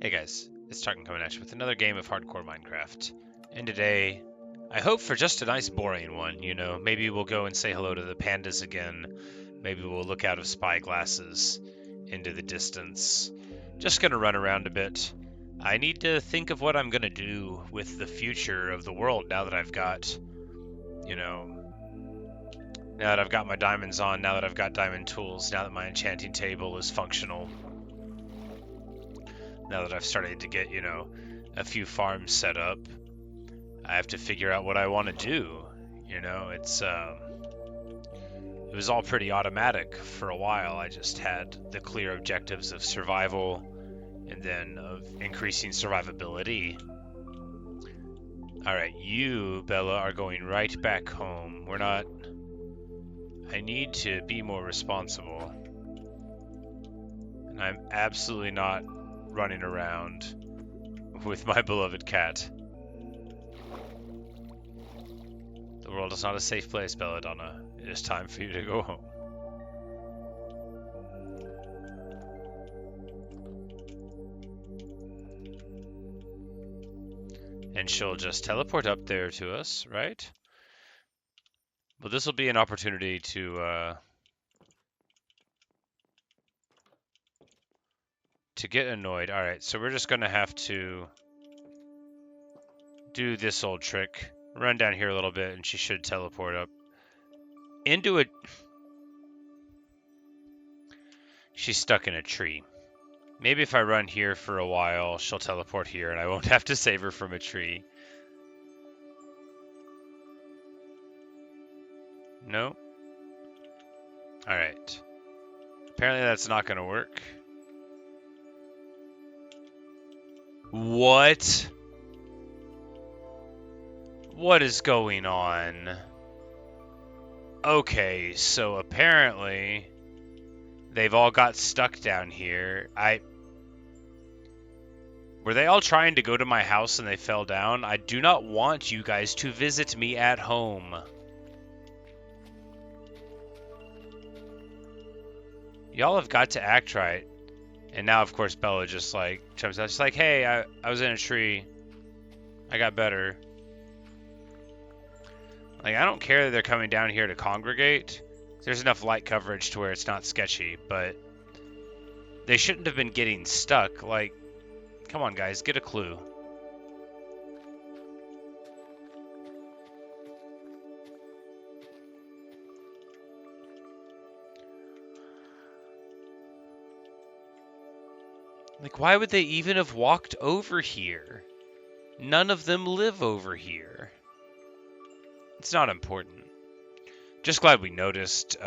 Hey guys, it's Tarkin coming at you with another game of hardcore Minecraft. And today, I hope for just a nice boring one, you know. Maybe we'll go and say hello to the pandas again. Maybe we'll look out of spy glasses into the distance. Just gonna run around a bit. I need to think of what I'm gonna do with the future of the world now that I've got, you know, now that I've got my diamonds on, now that I've got diamond tools, now that my enchanting table is functional. Now that I've started to get, you know, a few farms set up, I have to figure out what I want to do. You know, it was all pretty automatic for a while. I just had the clear objectives of survival and then of increasing survivability. All right, you, Bella, are going right back home. I need to be more responsible. And I'm absolutely not running around with my beloved cat. The world is not a safe place, Belladonna. It is time for you to go home. And she'll just teleport up there to us, right? Well, this will be an opportunity to get annoyed. All right, so we're just gonna have to do this old trick. Run down here a little bit, and she should teleport up into it. She's stuck in a tree. Maybe if I run here for a while, she'll teleport here, and I won't have to save her from a tree. No? Alright. Apparently that's not gonna work. What? What is going on? Okay, so apparently they've all got stuck down here. Were they all trying to go to my house and they fell down? I do not want you guys to visit me at home. Y'all have got to act right. And now, of course, Bella just like jumps out. She's like, hey, I was in a tree. I got better. Like, I don't care that they're coming down here to congregate. There's enough light coverage to where it's not sketchy, but they shouldn't have been getting stuck. Like, come on, guys, get a clue. Like, why would they even have walked over here? None of them live over here. It's not important. Just glad we noticed.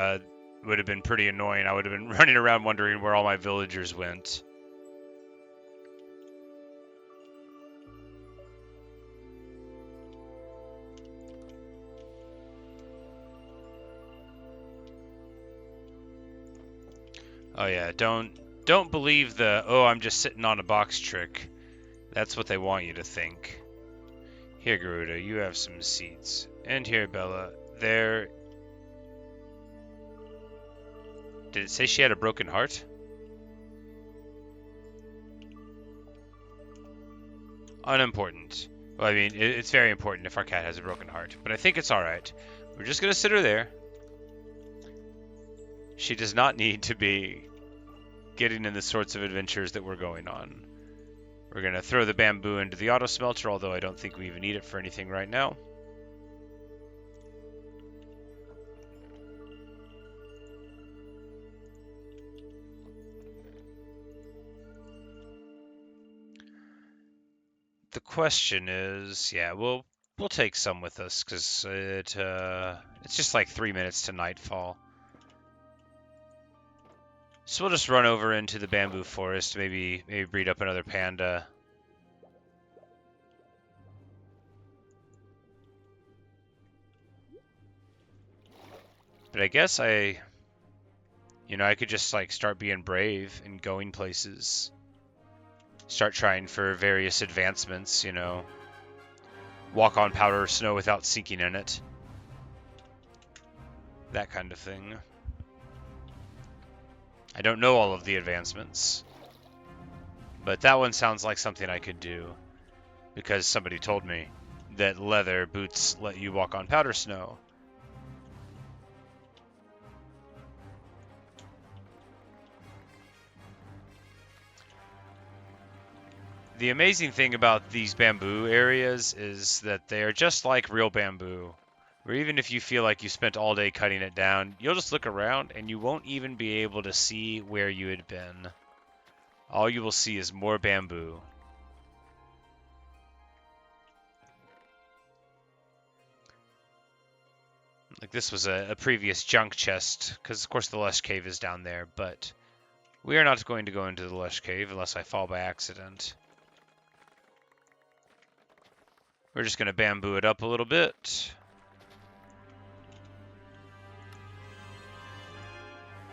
Would have been pretty annoying. I would have been running around wondering where all my villagers went. Oh yeah, don't believe the, oh, I'm just sitting on a box trick. That's what they want you to think. Here, Garuda, you have some seeds. And here, Bella. There. Did it say she had a broken heart? Unimportant. Well, I mean, it's very important if our cat has a broken heart. But I think it's alright. We're just going to sit her there. She does not need to be getting in the sorts of adventures that we're going on. We're going to throw the bamboo into the auto smelter, although I don't think we even need it for anything right now. The question is, yeah, we'll take some with us because it's just like 3 minutes to nightfall. So we'll just run over into the bamboo forest, maybe breed up another panda. But I guess I could just like start being brave and going places. Start trying for various advancements, you know. Walk on powder snow without sinking in it. That kind of thing. I don't know all of the advancements. But that one sounds like something I could do, because somebody told me that leather boots let you walk on powder snow. The amazing thing about these bamboo areas is that they are just like real bamboo, where even if you feel like you spent all day cutting it down, you'll just look around and you won't even be able to see where you had been. All you will see is more bamboo. Like this was a previous junk chest, because of course the lush cave is down there, but we are not going to go into the lush cave unless I fall by accident. We're just going to bamboo it up a little bit.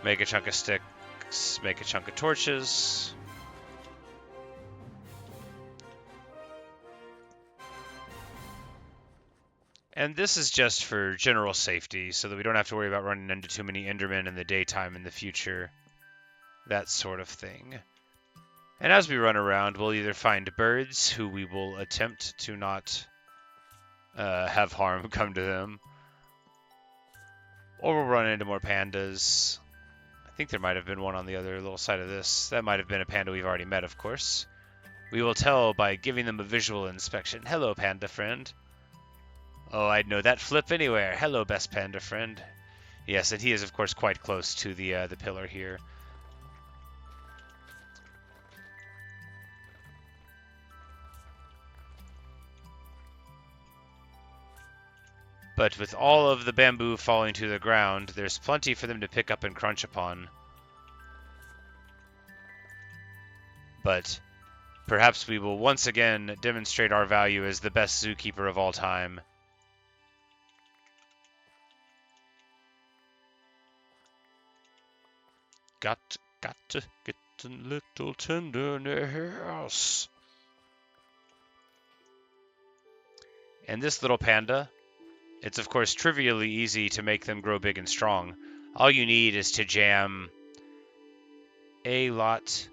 Make a chunk of sticks, make a chunk of torches. And this is just for general safety, so that we don't have to worry about running into too many Endermen in the daytime in the future. That sort of thing. And as we run around, we'll either find birds who we will attempt to not have harm come to them, or we'll run into more pandas. I think there might have been one on the other little side of this. That might have been a panda we've already met, of course. We will tell by giving them a visual inspection. Hello, panda friend. Oh, I'd know that flip anywhere. Hello, best panda friend. Yes, and he is, of course, quite close to the pillar here. But with all of the bamboo falling to the ground, there's plenty for them to pick up and crunch upon. But perhaps we will once again demonstrate our value as the best zookeeper of all time. Got to get a little tenderness. And this little panda, it's of course trivially easy to make them grow big and strong. All you need is to jam a lot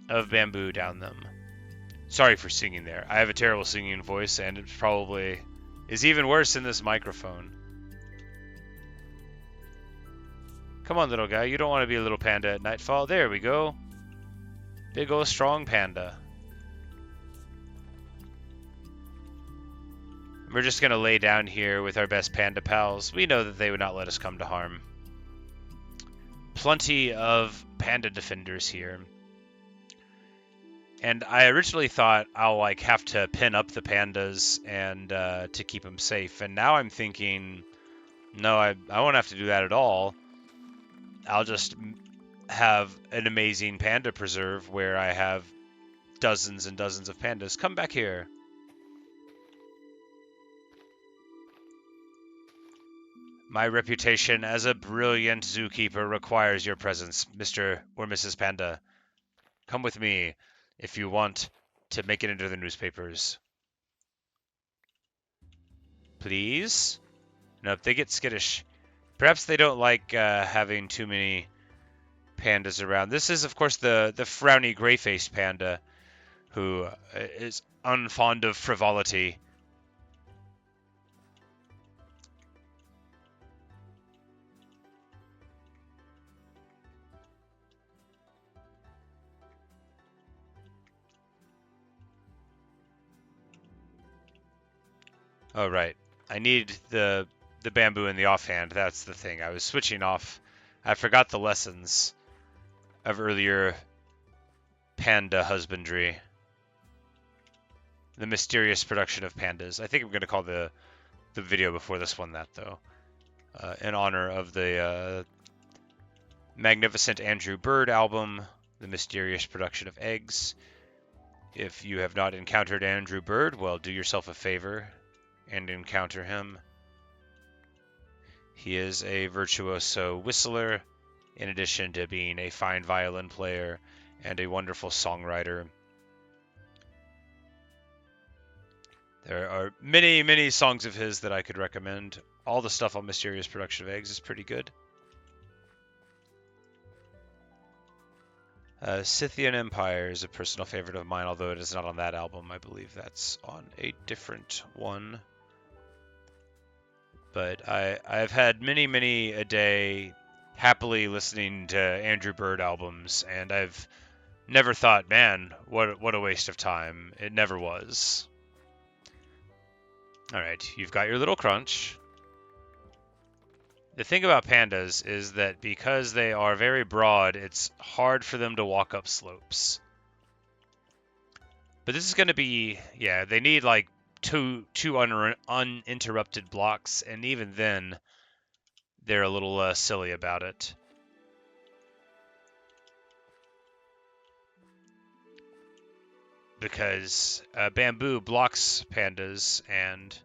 of bamboo down them. Sorry for singing there. I have a terrible singing voice, and it probably is even worse in this microphone. Come on, little guy. You don't want to be a little panda at nightfall. There we go. Big old strong panda. We're just going to lay down here with our best panda pals. We know that they would not let us come to harm. Plenty of panda defenders here. And I originally thought I'll have to pin up the pandas and to keep them safe. And now I'm thinking, no, I won't have to do that at all. I'll just have an amazing panda preserve where I have dozens and dozens of pandas. Come back here. My reputation as a brilliant zookeeper requires your presence, Mr. or Mrs. Panda. Come with me if you want to make it into the newspapers. Please? Nope, they get skittish. Perhaps they don't like having too many pandas around. This is, of course, the frowny gray-faced panda who is unfond of frivolity. Oh, right. I need the bamboo in the offhand. That's the thing. I was switching off. I forgot the lessons of earlier panda husbandry. The mysterious production of pandas. I think I'm going to call the video before this one that, though. In honor of the magnificent Andrew Bird album, The Mysterious Production of Eggs. If you have not encountered Andrew Bird, well, do yourself a favor and encounter him. He is a virtuoso whistler, in addition to being a fine violin player and a wonderful songwriter. There are many, many songs of his that I could recommend. All the stuff on Mysterious Production of Eggs is pretty good. Scythian Empire is a personal favorite of mine, although it is not on that album. I believe that's on a different one. But I've had many a day happily listening to Andrew Bird albums, and I've never thought, man, what a waste of time. It never was. All right, you've got your little crunch. The thing about pandas is that because they are very broad, it's hard for them to walk up slopes. But this is going to be, yeah, they need like two uninterrupted blocks, and even then, they're a little silly about it. Because bamboo blocks pandas, and...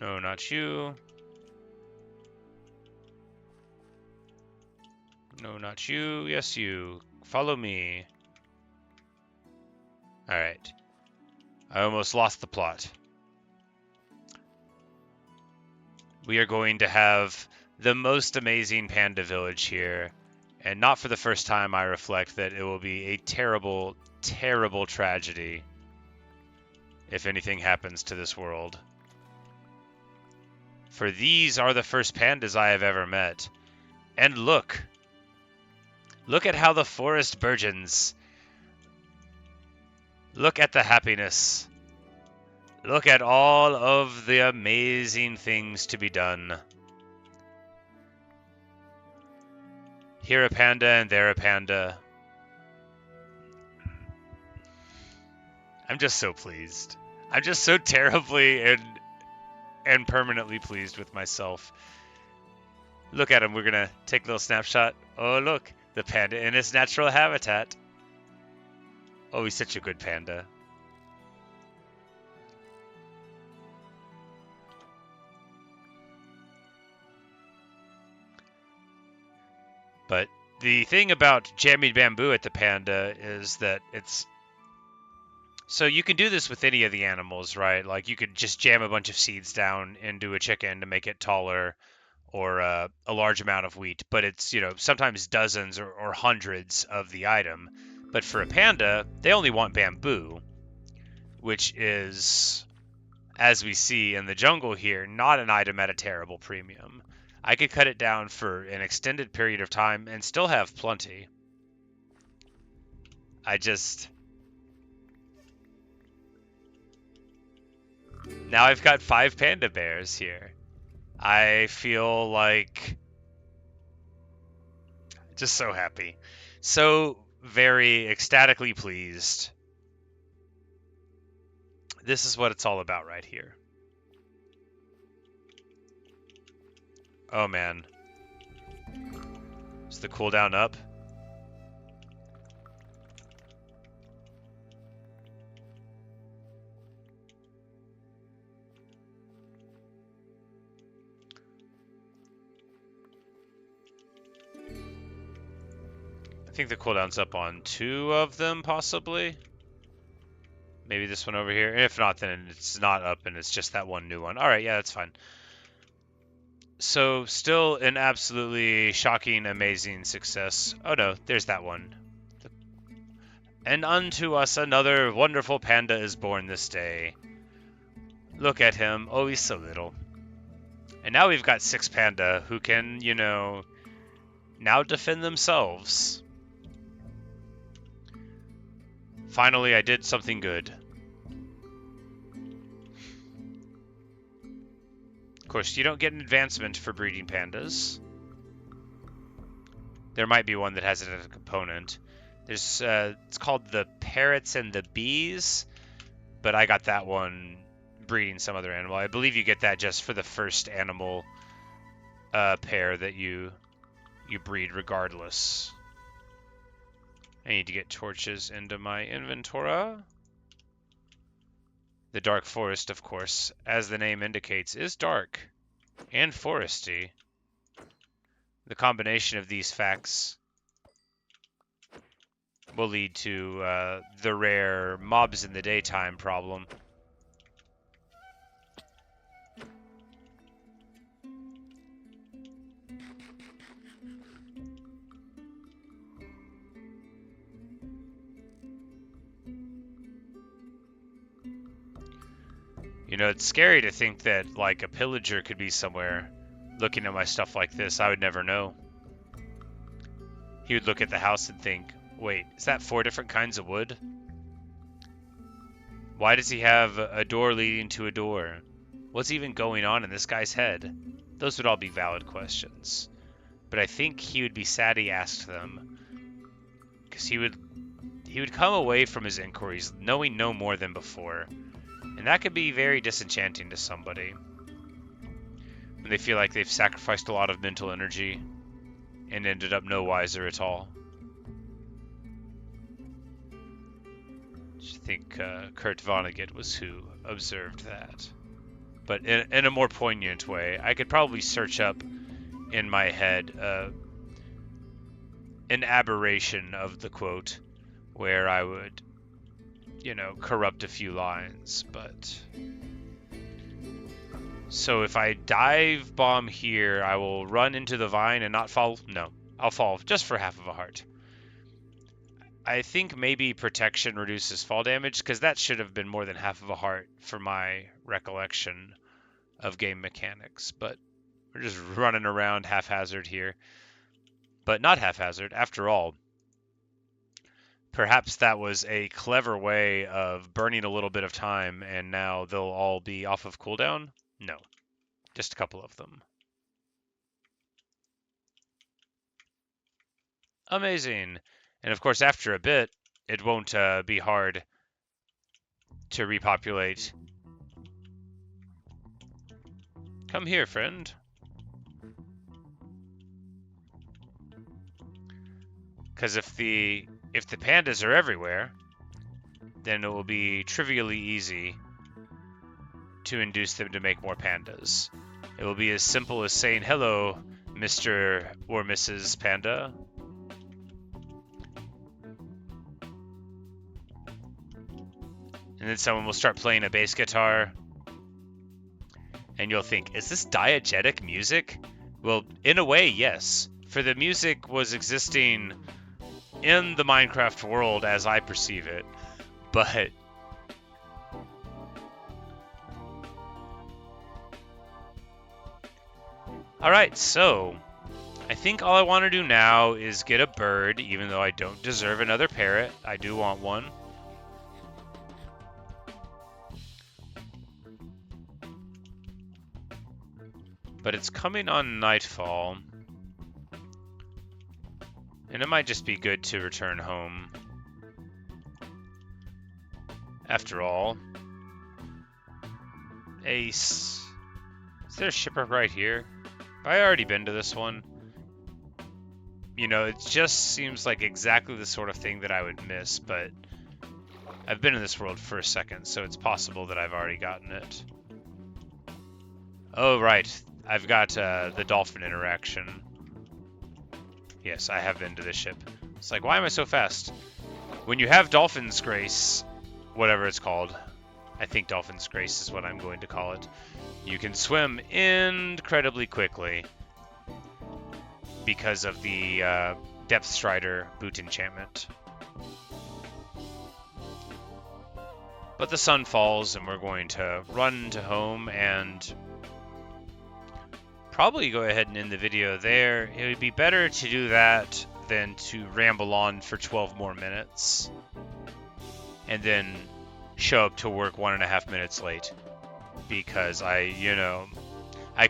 No, not you. No, not you. Yes, you. Follow me. Alright. I almost lost the plot. We are going to have the most amazing panda village here. And not for the first time I reflect that it will be a terrible, terrible tragedy if anything happens to this world. For these are the first pandas I have ever met. And look! Look at how the forest burgeons. Look at the happiness. Look at all of the amazing things to be done. Here a panda and there a panda. I'm just so pleased. I'm just so terribly and permanently pleased with myself. Look at him. We're going to take a little snapshot. Oh, look. The panda in its natural habitat. Oh, he's such a good panda. But the thing about jamming bamboo at the panda is that it's... So you can do this with any of the animals, right? Like you could just jam a bunch of seeds down into a chicken to make it taller, or a large amount of wheat. But it's, sometimes dozens or hundreds of the item. But for a panda, they only want bamboo, which is, as we see in the jungle here, not an item at a terrible premium. I could cut it down for an extended period of time and still have plenty. Now I've got 5 panda bears here. I feel like just so happy. So very ecstatically pleased. This is what it's all about right here. Oh man. Is the cooldown up? I think the cooldown's up on 2 of them, possibly. Maybe this one over here. If not, then it's not up and it's just that one new one. Alright, yeah, that's fine. So, still an absolutely shocking, amazing success. Oh no, there's that one. And unto us another wonderful panda is born this day. Look at him. Oh, he's so little. And now we've got 6 panda who can, now defend themselves. Finally, I did something good. Of course, you don't get an advancement for breeding pandas. There might be one that has it as a component. There's, it's called the parrots and the bees, but I got that one breeding some other animal. I believe you get that just for the first animal pair that you breed regardless. I need to get torches into my inventory. The dark forest, of course, as the name indicates, is dark and foresty. The combination of these facts will lead to the rare mobs in the daytime problem. You know, it's scary to think that, like, a pillager could be somewhere looking at my stuff like this. I would never know. He would look at the house and think, wait, is that 4 different kinds of wood? Why does he have a door leading to a door? What's even going on in this guy's head? Those would all be valid questions. But I think he would be sad he asked them, because he would come away from his inquiries knowing no more than before. And that could be very disenchanting to somebody when they feel like they've sacrificed a lot of mental energy and ended up no wiser at all. I think Kurt Vonnegut was who observed that. But in a more poignant way, I could probably search up in my head an aberration of the quote where I would, you know, corrupt a few lines. But so if I dive bomb here, I will run into the vine and not fall. No, I'll fall just for half of a heart. I think maybe protection reduces fall damage, because that should have been more than half of a heart for my recollection of game mechanics. But we're just running around haphazard here. But not haphazard, after all. Perhaps that was a clever way of burning a little bit of time, and now they'll all be off of cooldown? No, just a couple of them. Amazing. And of course, after a bit, it won't be hard to repopulate. Come here, friend. Because if the pandas are everywhere, then it will be trivially easy to induce them to make more pandas. It will be as simple as saying, hello, Mr. or Mrs. Panda. And then someone will start playing a bass guitar. And you'll think, is this diegetic music? Well, in a way, yes. For the music was existing in the Minecraft world as I perceive it. But alright, so I think all I want to do now is get a bird, even though I don't deserve another parrot. I do want one. But it's coming on nightfall. And it might just be good to return home. After all. Ace. Is there a shipwreck right here? Have I already been to this one? You know, it just seems like exactly the sort of thing that I would miss, but I've been in this world for a second, so it's possible that I've already gotten it. Oh, right. I've got the dolphin interaction. Yes, I have been to this ship. It's like, why am I so fast? When you have Dolphin's Grace, whatever it's called, I think Dolphin's Grace is what I'm going to call it, you can swim incredibly quickly because of the Depth Strider boot enchantment. But the sun falls and we're going to run to home and probably go ahead and end the video there. It would be better to do that than to ramble on for 12 more minutes and then show up to work 1.5 minutes late because I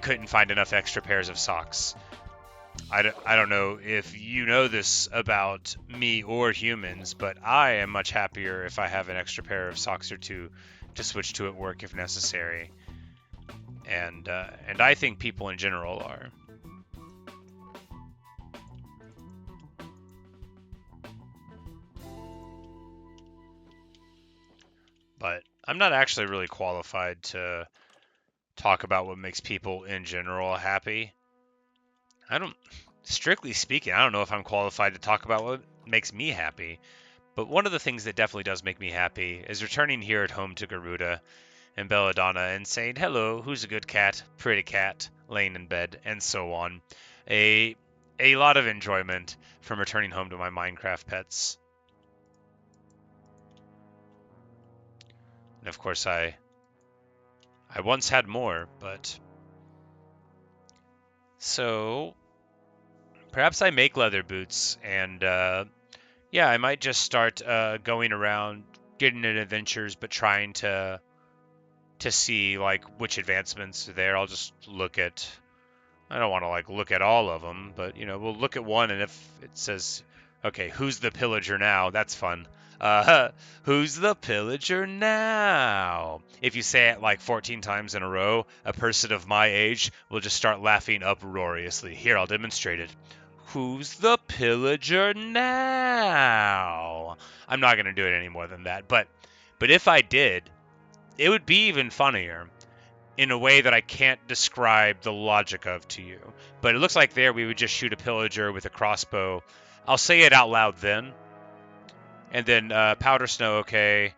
couldn't find enough extra pairs of socks. I don't know if you know this about me or humans, but I am much happier if I have an extra pair of socks or two to switch to at work if necessary. And I think people in general are. But I'm not actually really qualified to talk about what makes people in general happy. Strictly speaking, I don't know if I'm qualified to talk about what makes me happy. But one of the things that definitely does make me happy is returning here at home to Garuda and Belladonna and saying, hello, who's a good cat, pretty cat, laying in bed, and so on. A lot of enjoyment from returning home to my Minecraft pets. And of course, I I once had more, but... So, perhaps I make leather boots, and yeah, I might just start going around, getting in adventures, but trying to see like which advancements are there. I'll just look at... I don't want to like look at all of them, but we'll look at one, and if it says, okay, who's the pillager now? That's fun. Uh, who's the pillager now? If you say it like 14 times in a row, a person of my age will just start laughing uproariously. Here, I'll demonstrate it. Who's the pillager now? I'm not going to do it any more than that, but if I did, it would be even funnier in a way that I can't describe the logic of to you. But it looks like there we would just shoot a pillager with a crossbow. I'll say it out loud then. And then powder snow, okay.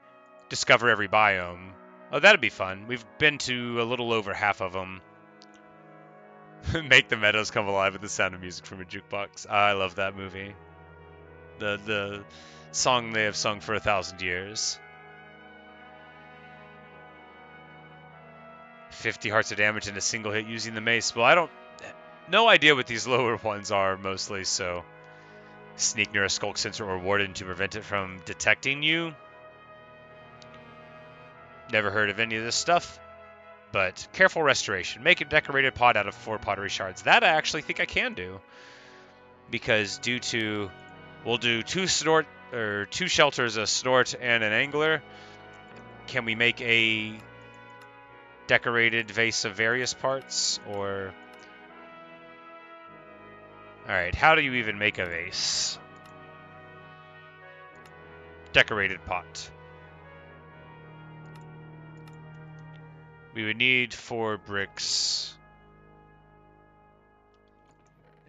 Discover every biome. Oh, that'd be fun. We've been to a little over half of them. Make the meadows come alive with the sound of music from a jukebox. I love that movie. The song they have sung for 1,000 years. 50 hearts of damage in a single hit using the mace. Well, no idea what these lower ones are mostly, so sneak near a skulk sensor or warden to prevent it from detecting you. Never heard of any of this stuff, but careful restoration. Make a decorated pot out of 4 pottery shards. That I actually think I can do, because we'll do 2 shelters, a snort and an angler. Can we make a decorated vase of various parts, or... Alright, how do you even make a vase? Decorated pot. We would need 4 bricks.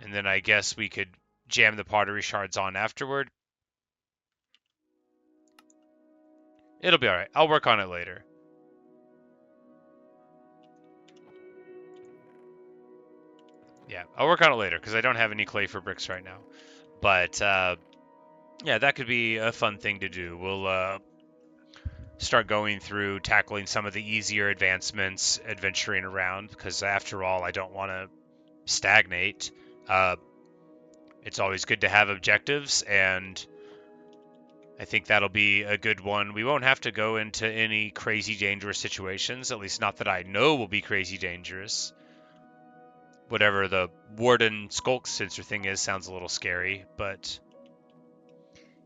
And then I guess we could jam the pottery shards on afterward. It'll be alright. I'll work on it later. Yeah, I'll work on it later, because I don't have any clay for bricks right now. But, yeah, that could be a fun thing to do. We'll start going through, tackling some of the easier advancements, adventuring around, because after all, I don't want to stagnate. It's always good to have objectives, and I think that'll be a good one. We won't have to go into any crazy dangerous situations, at least not that I know will be crazy dangerous. Whatever the warden skulk sensor thing is sounds a little scary, but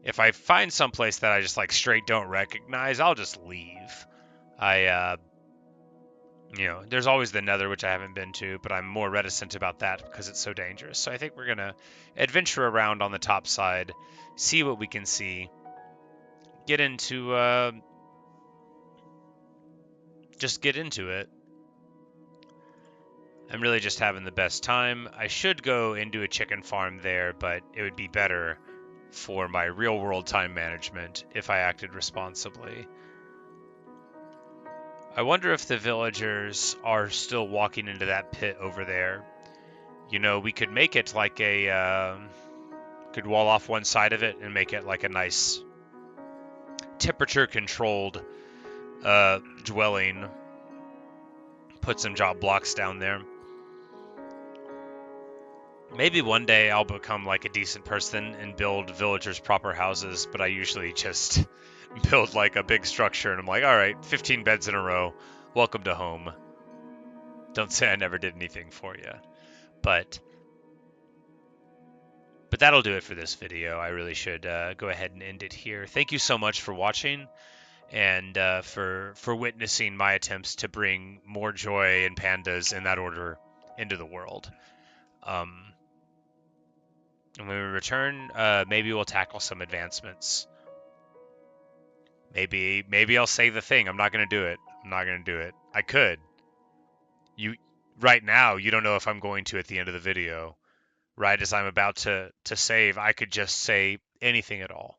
if I find someplace that I just like straight don't recognize, I'll just leave. There's always the Nether, which I haven't been to, but I'm more reticent about that because it's so dangerous. So I think we're gonna adventure around on the top side, see what we can see, get into just get into it. I'm really just having the best time. I should go into a chicken farm there, but it would be better for my real-world time management if I acted responsibly. I wonder if the villagers are still walking into that pit over there. We could make it like could wall off one side of it and make it like a nice temperature-controlled dwelling. Put some job blocks down there. Maybe one day I'll become like a decent person and build villagers proper houses, but I usually just build like a big structure and I'm like, all right, 15 beds in a row. Welcome to home. Don't say I never did anything for you. But that'll do it for this video. I really should go ahead and end it here. Thank you so much for watching and for witnessing my attempts to bring more joy and pandas in that order into the world. And when we return, maybe we'll tackle some advancements. Maybe I'll say the thing. I'm not gonna do it. I could. Right now, you don't know if I'm going to at the end of the video. Right as I'm about to save, I could just say anything at all.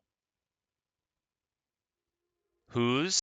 Who's